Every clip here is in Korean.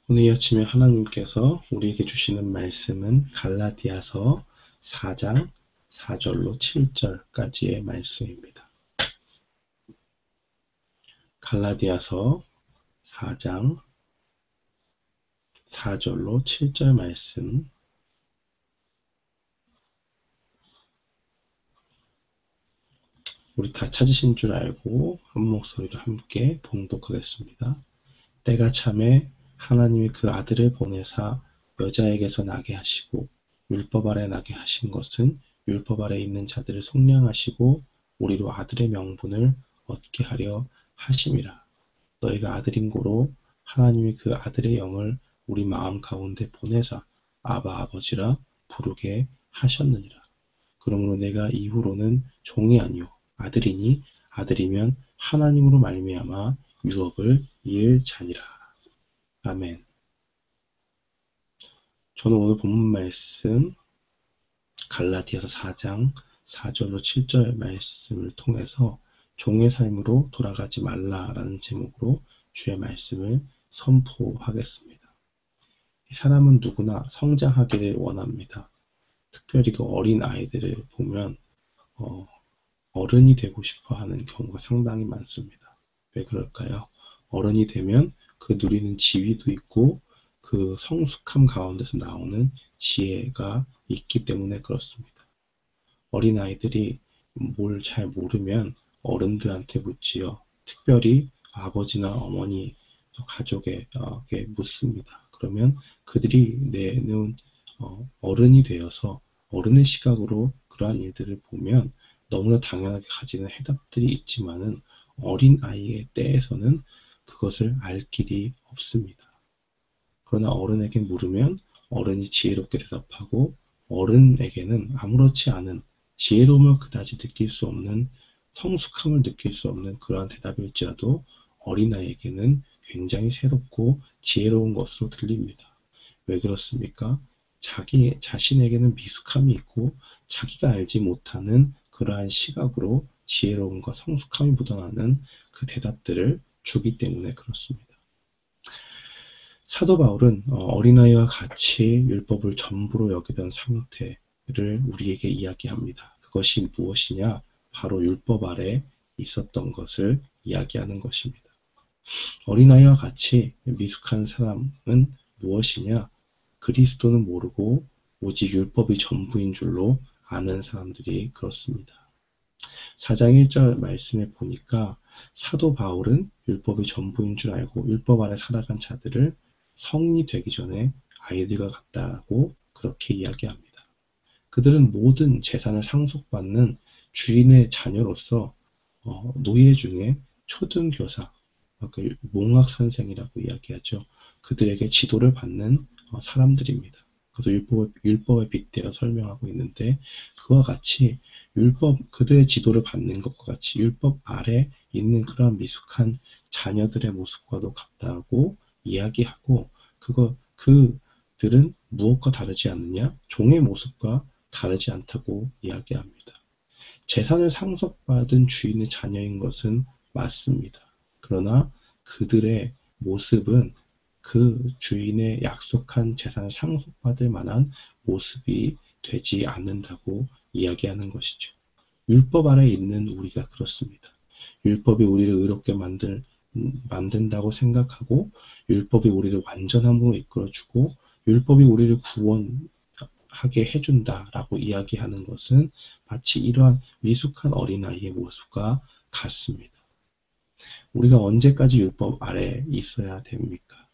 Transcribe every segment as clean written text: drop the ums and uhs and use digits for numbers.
오늘 이 아침에 하나님께서 우리에게 주시는 말씀은 갈라디아서 4장 4절로 7절까지의 말씀입니다. 갈라디아서 4장 4절로 7절 말씀. 우리 다 찾으신 줄 알고 한 목소리로 함께 봉독하겠습니다. 때가 참에 하나님이 그 아들을 보내사 여자에게서 나게 하시고 율법 아래 나게 하신 것은 율법 아래 있는 자들을 속량하시고 우리로 아들의 명분을 얻게 하려 하심이라. 너희가 아들인 고로 하나님이 그 아들의 영을 우리 마음 가운데 보내사 아바 아버지라 부르게 하셨느니라. 그러므로 내가 이후로는 종이 아니요 아들이니 아들이면 하나님으로 말미암아 유업을 이을 자니라. 아멘. 저는 오늘 본문 말씀 갈라디아서 4장 4절로 7절 말씀을 통해서 종의 삶으로 돌아가지 말라라는 제목으로 주의 말씀을 선포하겠습니다. 사람은 누구나 성장하기를 원합니다. 특별히 그 어린 아이들을 보면 어른이 되고 싶어 하는 경우가 상당히 많습니다. 왜 그럴까요? 어른이 되면 그 누리는 지위도 있고 그 성숙함 가운데서 나오는 지혜가 있기 때문에 그렇습니다. 어린아이들이 뭘 잘 모르면 어른들한테 묻지요. 특별히 아버지나 어머니 가족에게 묻습니다. 그러면 그들이 내놓은 어른이 되어서 어른의 시각으로 그러한 일들을 보면 너무나 당연하게 가지는 해답들이 있지만은 어린 아이의 때에서는 그것을 알 길이 없습니다. 그러나 어른에게 물으면 어른이 지혜롭게 대답하고 어른에게는 아무렇지 않은 지혜로움을 그다지 느낄 수 없는 성숙함을 느낄 수 없는 그러한 대답일지라도 어린아이에게는 굉장히 새롭고 지혜로운 것으로 들립니다. 왜 그렇습니까? 자기 자신에게는 미숙함이 있고 자기가 알지 못하는 그러한 시각으로 지혜로움과 성숙함이 묻어나는 그 대답들을 주기 때문에 그렇습니다. 사도 바울은 어린아이와 같이 율법을 전부로 여기던 상태를 우리에게 이야기합니다. 그것이 무엇이냐? 바로 율법 아래 있었던 것을 이야기하는 것입니다. 어린아이와 같이 미숙한 사람은 무엇이냐? 그리스도는 모르고 오직 율법이 전부인 줄로 아는 사람들이 그렇습니다. 4장 1절 말씀에 보니까 사도 바울은 율법이 전부인 줄 알고 율법 아래 살아간 자들을 성인이 되기 전에 아이들과 같다고 그렇게 이야기합니다. 그들은 모든 재산을 상속받는 주인의 자녀로서 노예 중에 초등교사, 그 몽학 선생이라고 이야기하죠. 그들에게 지도를 받는 사람들입니다. 그래서 율법에 빗대어 설명하고 있는데 그와 같이 그들의 지도를 받는 것과 같이 율법 아래 있는 그런 미숙한 자녀들의 모습과도 같다고 이야기하고 그들은 무엇과 다르지 않느냐? 종의 모습과 다르지 않다고 이야기합니다. 재산을 상속받은 주인의 자녀인 것은 맞습니다. 그러나 그들의 모습은 그 주인의 약속한 재산을 상속받을 만한 모습이 되지 않는다고 이야기하는 것이죠. 율법 아래 있는 우리가 그렇습니다. 율법이 우리를 의롭게 만든다고 생각하고 율법이 우리를 완전함으로 이끌어주고 율법이 우리를 구원하게 해준다라고 이야기하는 것은 마치 이러한 미숙한 어린아이의 모습과 같습니다. 우리가 언제까지 율법 아래에 있어야 됩니까?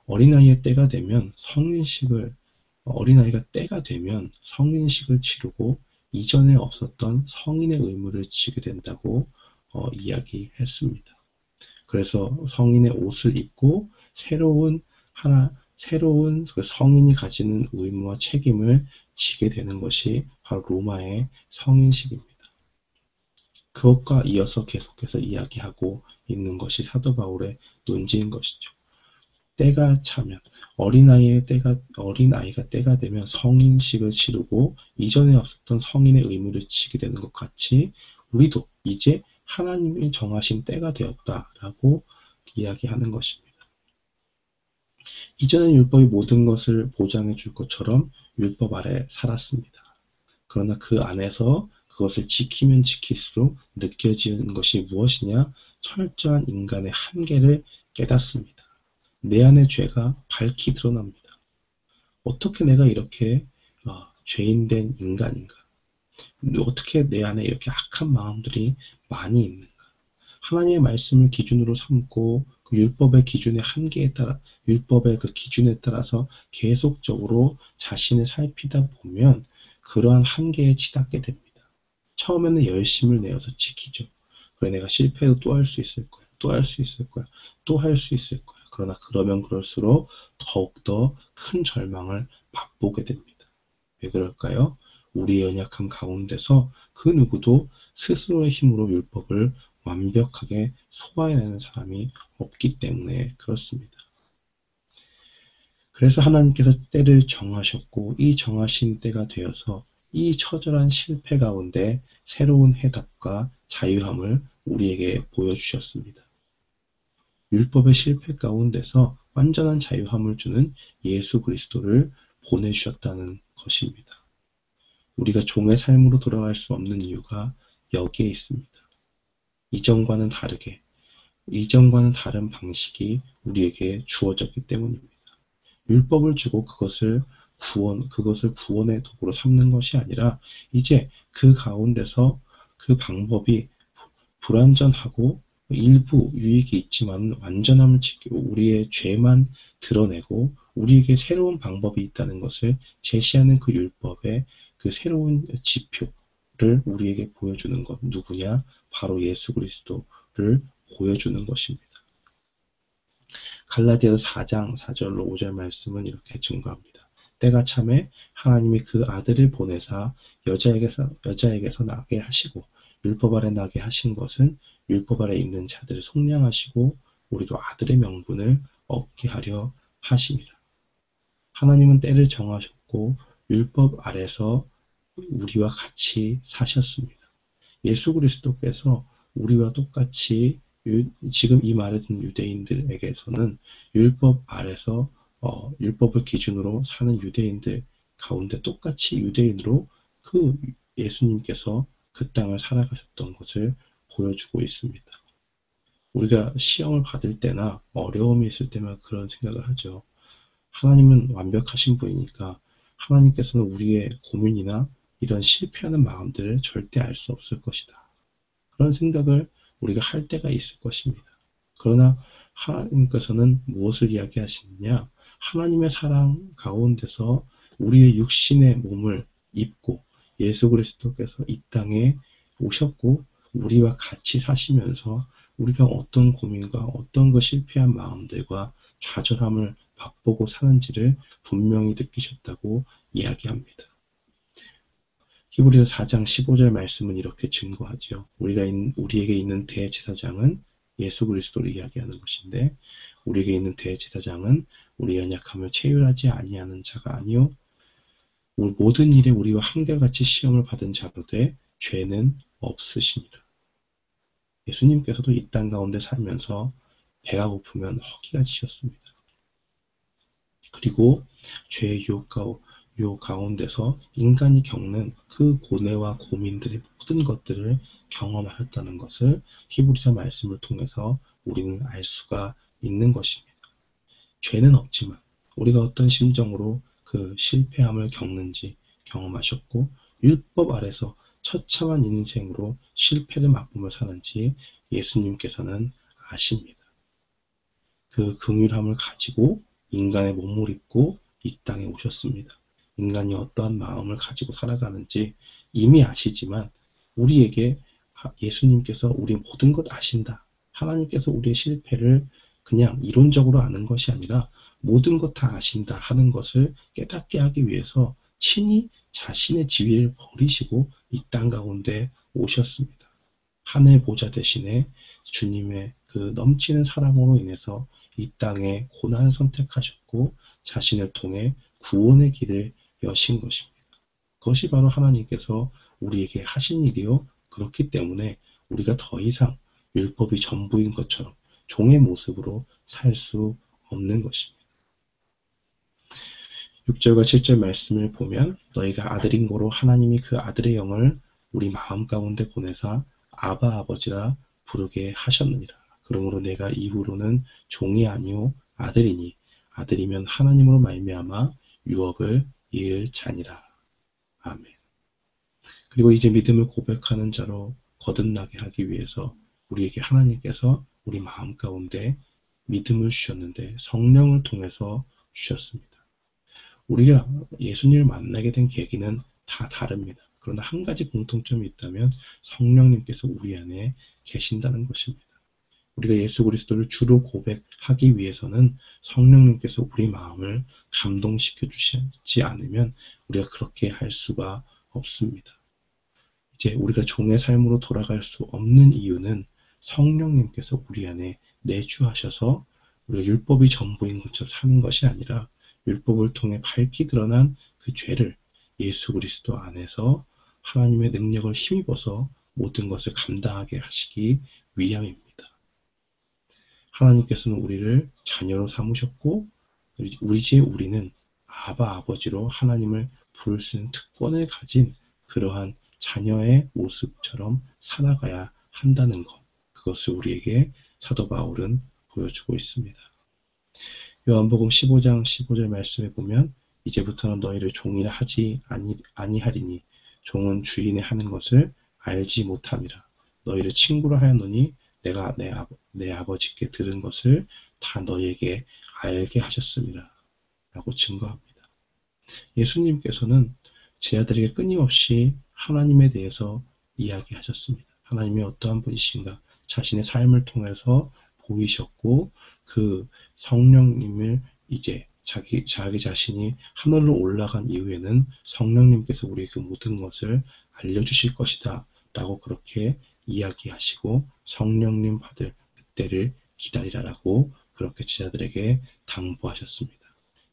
어린아이의 때가 되면 어린아이가 때가 되면 성인식을 치르고 이전에 없었던 성인의 의무를 지게 된다고 이야기했습니다. 그래서 성인의 옷을 입고 새로운 그 성인이 가지는 의무와 책임을 지게 되는 것이 바로 로마의 성인식입니다. 그것과 이어서 계속해서 이야기하고 있는 것이 사도 바울의 논지인 것이죠. 때가 차면 어린아이가 때가 되면 성인식을 치르고 이전에 없었던 성인의 의무를 지게 되는 것 같이 우리도 이제 하나님이 정하신 때가 되었다라고 이야기하는 것입니다. 이전에 율법이 모든 것을 보장해 줄 것처럼 율법 아래 살았습니다. 그러나 그 안에서 그것을 지키면 지킬수록 느껴지는 것이 무엇이냐? 철저한 인간의 한계를 깨닫습니다. 내 안의 죄가 밝히 드러납니다. 어떻게 내가 이렇게 죄인된 인간인가? 어떻게 내 안에 이렇게 악한 마음들이 많이 있는가? 하나님의 말씀을 기준으로 삼고 그 율법의 기준의 한계에 따라 율법의 그 기준에 따라서 계속적으로 자신을 살피다 보면 그러한 한계에 치닫게 됩니다. 처음에는 열심을 내어서 지키죠. 그래 내가 실패해도 또 할 수 있을 거야. 또 할 수 있을 거야. 또 할 수 있을 거야. 그러나 그러면 그럴수록 더욱더 큰 절망을 맛보게 됩니다. 왜 그럴까요? 우리의 연약함 가운데서 그 누구도 스스로의 힘으로 율법을 완벽하게 소화해내는 사람이 없기 때문에 그렇습니다. 그래서 하나님께서 때를 정하셨고 이 정하신 때가 되어서 이 처절한 실패 가운데 새로운 해답과 자유함을 우리에게 보여주셨습니다. 율법의 실패 가운데서 완전한 자유함을 주는 예수 그리스도를 보내주셨다는 것입니다. 우리가 종의 삶으로 돌아갈 수 없는 이유가 여기에 있습니다. 이전과는 다르게, 이전과는 다른 방식이 우리에게 주어졌기 때문입니다. 율법을 주고 그것을 구원의 도구로 삼는 것이 아니라 이제 그 가운데서 그 방법이 불완전하고 일부 유익이 있지만 완전함을 지키고 우리의 죄만 드러내고 우리에게 새로운 방법이 있다는 것을 제시하는 그 율법의 그 새로운 지표를 우리에게 보여주는 것 누구냐? 바로 예수 그리스도를 보여주는 것입니다. 갈라디아서 4장 4절로 5절 말씀은 이렇게 증거합니다. 때가 참에 하나님이 그 아들을 보내사 여자에게서 나게 하시고 율법 아래 나게 하신 것은 율법 아래 있는 자들을 속량하시고 우리로 아들의 명분을 얻게 하려 하심이라. 하나님은 때를 정하셨고 율법 아래서 우리와 같이 사셨습니다. 예수 그리스도께서 우리와 똑같이 지금 이 말을 듣는 유대인들에게서는 율법 아래서 율법을 기준으로 사는 유대인들 가운데 똑같이 유대인으로 그 예수님께서 그 땅을 살아가셨던 것을 보여주고 있습니다. 우리가 시험을 받을 때나 어려움이 있을 때만 그런 생각을 하죠. 하나님은 완벽하신 분이니까 하나님께서는 우리의 고민이나 이런 실패하는 마음들을 절대 알 수 없을 것이다. 그런 생각을 우리가 할 때가 있을 것입니다. 그러나 하나님께서는 무엇을 이야기하시느냐? 하나님의 사랑 가운데서 우리의 육신의 몸을 입고 예수 그리스도께서 이 땅에 오셨고 우리와 같이 사시면서 우리가 어떤 고민과 어떤 그 실패한 마음들과 좌절함을 맛보고 사는지를 분명히 느끼셨다고 이야기합니다. 히브리서 4장 15절 말씀은 이렇게 증거하죠. 우리에게 있는 대제사장은 예수 그리스도를 이야기하는 것인데 우리에게 있는 대제사장은 우리 연약함을 체휼하지 아니하는 자가 아니요 모든 일에 우리와 한결같이 시험을 받은 자로되 죄는 없으시니라. 예수님께서도 이 땅 가운데 살면서 배가 고프면 허기가 지셨습니다. 그리고 죄의 유혹 가운데서 인간이 겪는 그 고뇌와 고민들의 모든 것들을 경험하였다는 것을 히브리서 말씀을 통해서 우리는 알 수가 있는 것입니다. 죄는 없지만 우리가 어떤 심정으로 그 실패함을 겪는지 경험하셨고 율법 아래서 처참한 인생으로 실패를 맛보며 사는지 예수님께서는 아십니다. 그 긍휼함을 가지고 인간의 몸을 입고 이 땅에 오셨습니다. 인간이 어떠한 마음을 가지고 살아가는지 이미 아시지만 우리에게 예수님께서 우리 모든 것 아신다. 하나님께서 우리의 실패를 그냥 이론적으로 아는 것이 아니라 모든 것 다 아신다 하는 것을 깨닫게 하기 위해서 친히 자신의 지위를 버리시고 이 땅 가운데 오셨습니다. 하늘 보좌 대신에 주님의 그 넘치는 사랑으로 인해서 이 땅에 고난을 선택하셨고 자신을 통해 구원의 길을 여신 것입니다. 그것이 바로 하나님께서 우리에게 하신 일이요. 그렇기 때문에 우리가 더 이상 율법이 전부인 것처럼 종의 모습으로 살 수 없는 것입니다. 6절과 7절 말씀을 보면 너희가 아들인 고로 하나님이 그 아들의 영을 우리 마음 가운데 보내사 아바 아버지라 부르게 하셨느니라. 그러므로 내가 이후로는 종이 아니요 아들이니 아들이면 하나님으로 말미암아 유업을 이을 자니라. 아멘. 그리고 이제 믿음을 고백하는 자로 거듭나게 하기 위해서 우리에게 하나님께서 우리 마음 가운데 믿음을 주셨는데 성령을 통해서 주셨습니다. 우리가 예수님을 만나게 된 계기는 다 다릅니다. 그러나 한 가지 공통점이 있다면 성령님께서 우리 안에 계신다는 것입니다. 우리가 예수 그리스도를 주로 고백하기 위해서는 성령님께서 우리 마음을 감동시켜 주시지 않으면 우리가 그렇게 할 수가 없습니다. 이제 우리가 종의 삶으로 돌아갈 수 없는 이유는 성령님께서 우리 안에 내주하셔서 우리가 율법이 전부인 것처럼 사는 것이 아니라 율법을 통해 밝히 드러난 그 죄를 예수 그리스도 안에서 하나님의 능력을 힘입어서 모든 것을 감당하게 하시기 위함입니다. 하나님께서는 우리를 자녀로 삼으셨고 이제 우리는 아바 아버지로 하나님을 부를 수 있는 특권을 가진 그러한 자녀의 모습처럼 살아가야 한다는 것, 그것을 우리에게 사도 바울은 보여주고 있습니다. 요한복음 15장 15절 말씀에 보면 이제부터는 너희를 종이라 하지 아니하리니 종은 주인의 하는 것을 알지 못함이라. 너희를 친구로 하였노니 내가 내 아버지께 들은 것을 다 너희에게 알게 하셨습니다. 라고 증거합니다. 예수님께서는 제 아들에게 끊임없이 하나님에 대해서 이야기하셨습니다. 하나님이 어떠한 분이신가 자신의 삶을 통해서 보이셨고 그 성령님을 이제 자기 자신이 하늘로 올라간 이후에는 성령님께서 우리에게 모든 것을 알려주실 것이다 라고 그렇게 이야기하시고 성령님 받을 그때를 기다리라라고 그렇게 제자들에게 당부하셨습니다.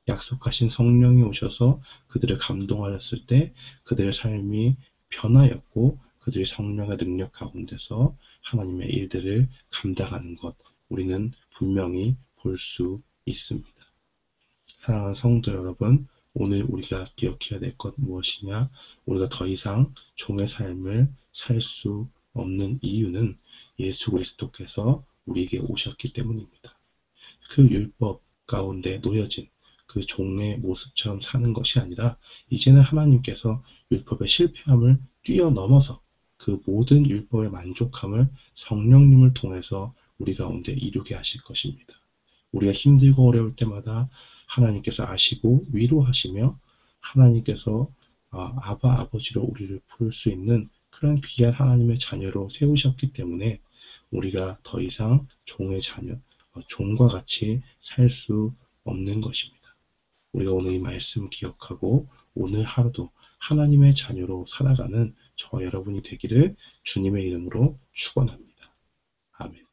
약속하신 성령이 오셔서 그들을 감동하였을 때 그들의 삶이 변하였고 그들이 성령의 능력 가운데서 하나님의 일들을 감당하는 것 우리는 분명히 볼 수 있습니다. 사랑하는 성도 여러분, 오늘 우리가 기억해야 될 것 무엇이냐? 우리가 더 이상 종의 삶을 살 수 없는 이유는 예수 그리스도께서 우리에게 오셨기 때문입니다. 그 율법 가운데 놓여진 그 종의 모습처럼 사는 것이 아니라 이제는 하나님께서 율법의 실패함을 뛰어넘어서 그 모든 율법의 만족함을 성령님을 통해서 우리 가운데 이루게 하실 것입니다. 우리가 힘들고 어려울 때마다 하나님께서 아시고 위로하시며 하나님께서 아바 아버지로 우리를 부를 수 있는 그런 귀한 하나님의 자녀로 세우셨기 때문에 우리가 더 이상 종의 자녀, 종과 같이 살 수 없는 것입니다. 우리가 오늘 이 말씀 기억하고 오늘 하루도 하나님의 자녀로 살아가는 저와 여러분이 되기를 주님의 이름으로 축원합니다. 아멘.